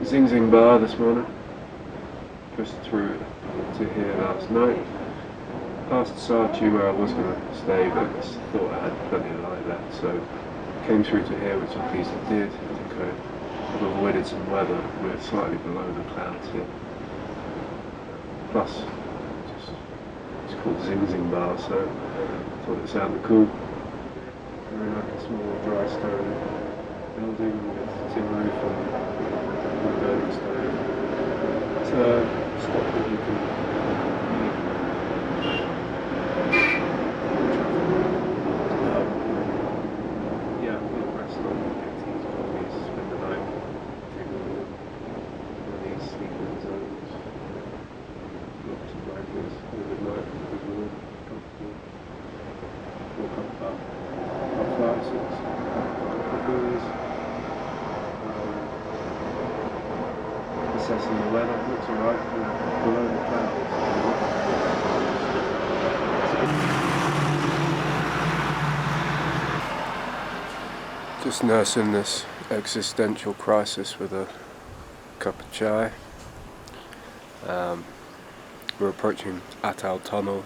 Zing Zing Bar this morning. Pushed through to here last night. Past Sarchu where I was going to stay, but I thought I had plenty of light left, so came through to here, which I'm pleased I did. I think I've avoided some weather. We're slightly below the clouds here. Plus, it's called Zing Zing Bar, so I thought it sounded cool. Very like a small dry stone building with tin roof and burning stone. It's a spot that you can rest on, get teas, coffees, spend the night, take one of these sleeping zones, lots of blankets, good night, good warm, comfortable. Walk up about 5, 6 coffees, assessing the weather. Looks alright, below the clouds. Just nursing this existential crisis with a cup of chai. We're approaching Atal Tunnel,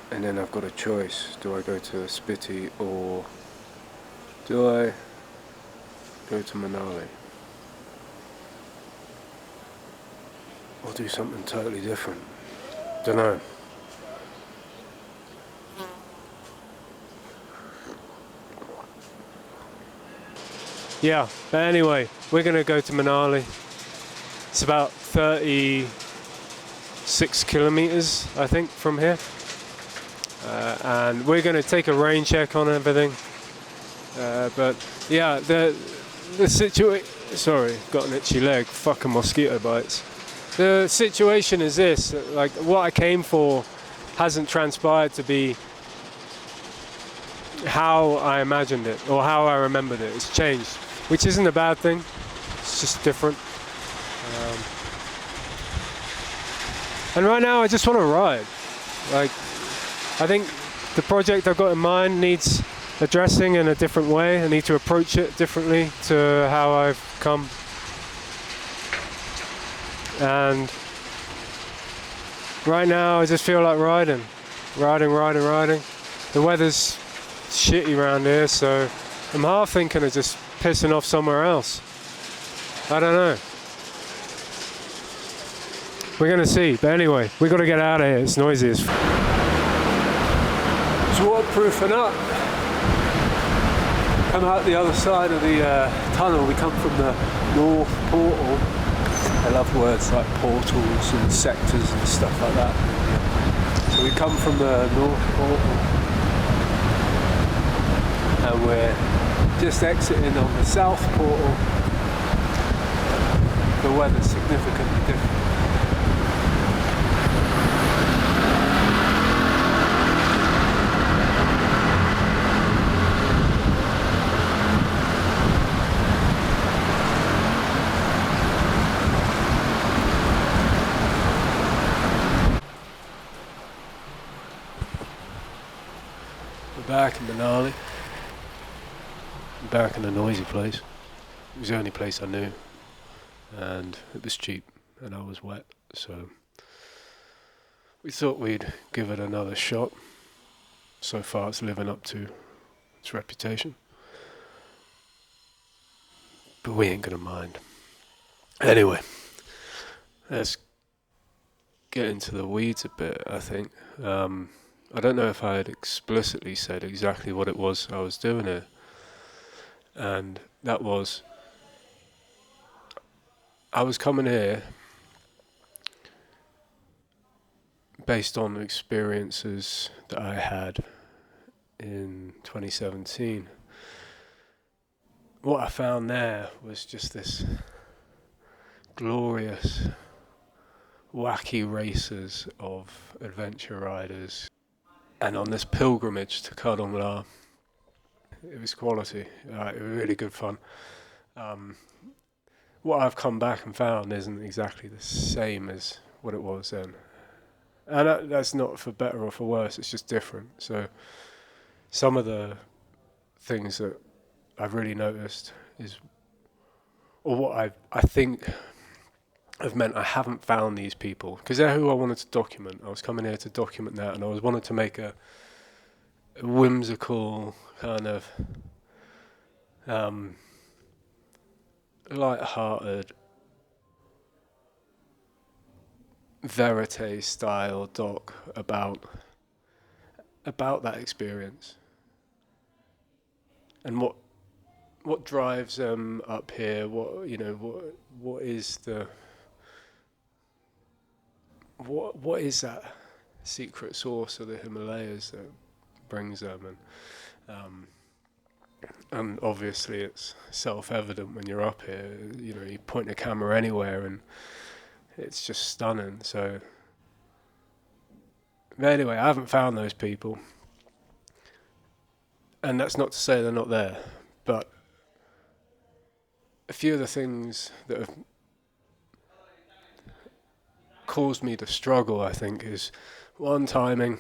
and then I've got a choice. Do I go to Spiti or do I go to Manali? Or do something totally different? Don't know. Yeah, but anyway, we're going to go to Manali. It's about 36 kilometers, I think, from here. And we're going to take a rain check on everything. But yeah, the situation... Sorry, got an itchy leg. Fucking mosquito bites. The situation is this, like, what I came for hasn't transpired to be how I imagined it, or how I remembered it. It's changed, which isn't a bad thing. It's just different. And right now I just want to ride. Like, I think the project I've got in mind needs addressing in a different way. I need to approach it differently to how I've come. And right now I just feel like riding. The weather's shitty around here, so I'm half thinking of just pissing off somewhere else. I don't know. We're gonna see, but anyway, we gotta get out of here. It's noisy as f***. It's waterproofing up. Come out the other side of the tunnel. We come from the North Portal. I love words like portals and sectors and stuff like that. So we come from the North Portal, and we're just exiting on the South Portal. The weather's significantly different. Back in Manali. Back in a noisy place. It was the only place I knew, and it was cheap, and I was wet, so we thought we'd give it another shot. So far it's living up to its reputation, but we ain't gonna mind. Anyway, let's get into the weeds a bit, I think. I don't know if I had explicitly said exactly what it was I was doing here. And that was, I was coming here based on experiences that I had in 2017. What I found there was just this glorious, wacky races of adventure riders. And on this pilgrimage to Kadamla, it was quality. It was really good fun. What I've come back and found isn't exactly the same as what it was then. And that's not for better or for worse, it's just different. So some of the things that I've really noticed is or what I think have meant I haven't found these people, because they're who I wanted to document. I was coming here to document that, and I was wanted to make a whimsical kind of um, light-hearted verite style doc about that experience and what drives them up here. What is the what is that secret source of the Himalayas that brings them, and obviously it's self-evident when you're up here. You point a camera anywhere and it's just stunning. So, but anyway, I haven't found those people, and that's not to say they're not there, but a few of the things that have caused me to struggle, I think, is one, timing.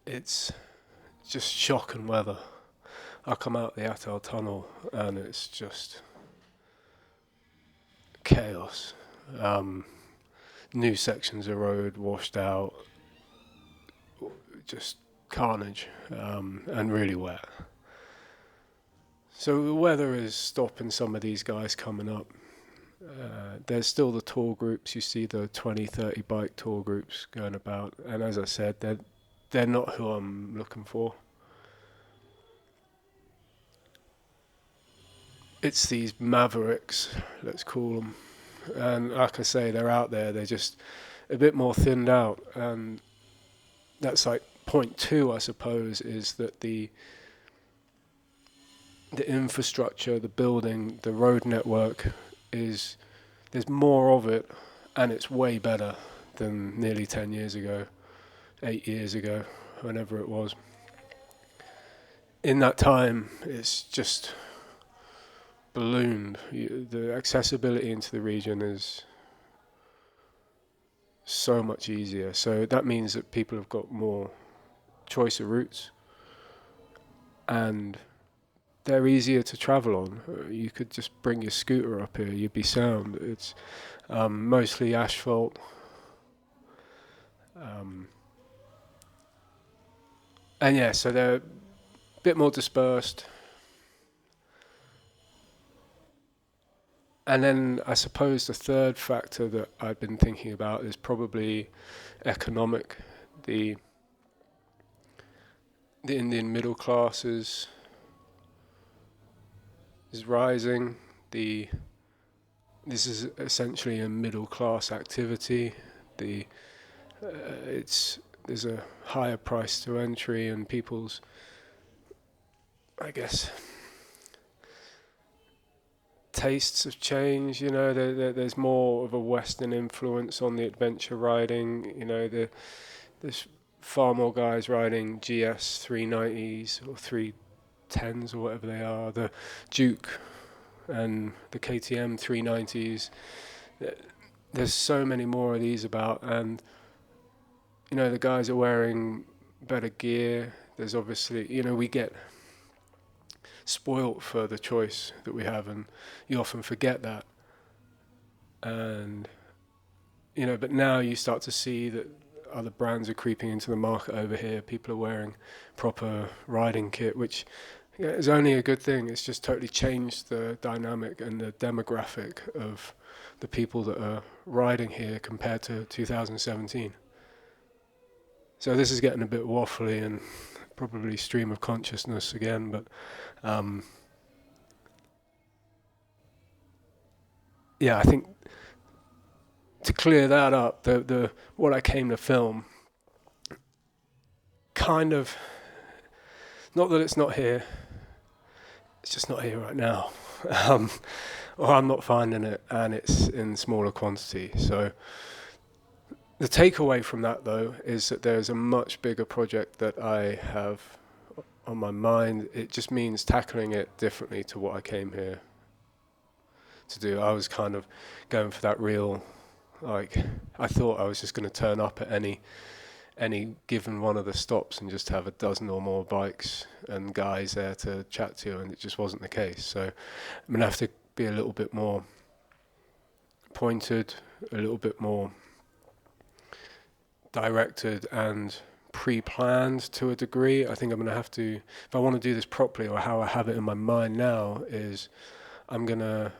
It's just shock and weather. I come out the Atoll Tunnel and it's just chaos. New sections of road washed out, just carnage, and really wet. So the weather is stopping some of these guys coming up. There's still the tour groups. You see the 20, 30 bike tour groups going about, and as I said, they're not who I'm looking for. It's these mavericks, let's call them, and like I say, they're out there. They're just a bit more thinned out, and that's like point two, I suppose, is that the infrastructure, the building, the road network there's more of it, and it's way better than nearly 10 years ago, 8 years ago, whenever it was. In that time, it's just ballooned. The accessibility into the region is so much easier. So that means that people have got more choice of routes, and they're easier to travel on. You could just bring your scooter up here, you'd be sound. It's mostly asphalt. And yeah, so they're a bit more dispersed. And then I suppose the third factor that I've been thinking about is probably economic. The Indian middle class is rising. This is essentially a middle class activity. There's a higher price to entry, and people's, I guess, tastes have changed. There's more of a Western influence on the adventure riding. There's far more guys riding GS 390s or 310s or whatever they are. The Duke and the KTM 390s. There's so many more of these about, and the guys are wearing better gear. There's obviously, we get spoilt for the choice that we have, and you often forget that. And but now you start to see that other brands are creeping into the market over here. People are wearing proper riding kit, which is only a good thing. It's just totally changed the dynamic and the demographic of the people that are riding here compared to 2017. So this is getting a bit waffly and probably stream of consciousness again, but yeah, I think to clear that up, the what I came to film, kind of, not that it's not here, it's just not here right now, or I'm not finding it, and it's in smaller quantity. So the takeaway from that, though, is that there's a much bigger project that I have on my mind. It just means tackling it differently to what I came here to do. I was kind of going for that real, I thought I was just going to turn up at any given one of the stops and just have a dozen or more bikes and guys there to chat to, and it just wasn't the case. So I'm going to have to be a little bit more pointed, a little bit more directed and pre-planned to a degree. I think I'm going to have to, if I want to do this properly, or how I have it in my mind now, is I'm going to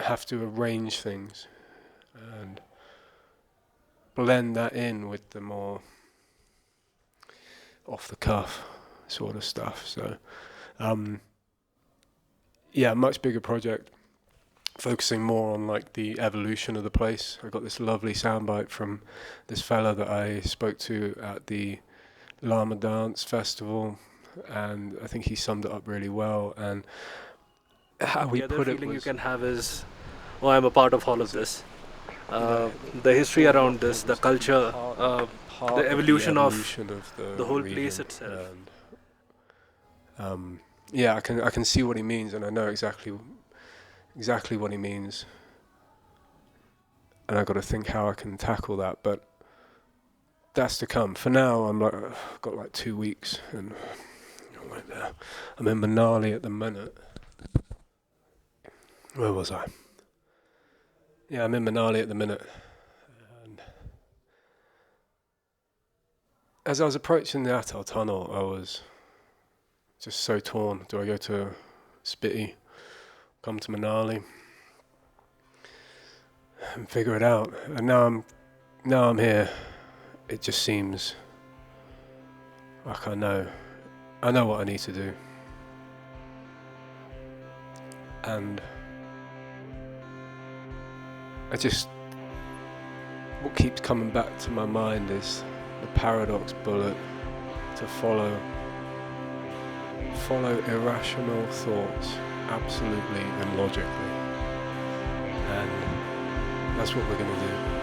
have to arrange things and blend that in with the more off-the-cuff sort of stuff. So, yeah, much bigger project, focusing more on like the evolution of the place. I got this lovely soundbite from this fella that I spoke to at the Lama Dance Festival, and I think he summed it up really well. And how we The other put it feeling you was, can have is, oh, I'm a part of all of this. The history around this, the culture, part the of evolution of the whole region. place itself. And, yeah, I can see what he means, and I know exactly what he means, and I've got to think how I can tackle that, but that's to come. For now, I've got like 2 weeks, and I'm right there. I'm in Manali at the minute. Where was I? Yeah, I'm in Manali at the minute. And as I was approaching the Atal Tunnel, I was just so torn. Do I go to Spiti, come to Manali, and figure it out? And now I'm here. It just seems like I know what I need to do. And what keeps coming back to my mind is the paradox bullet to follow irrational thoughts absolutely and logically. And that's what we're going to do.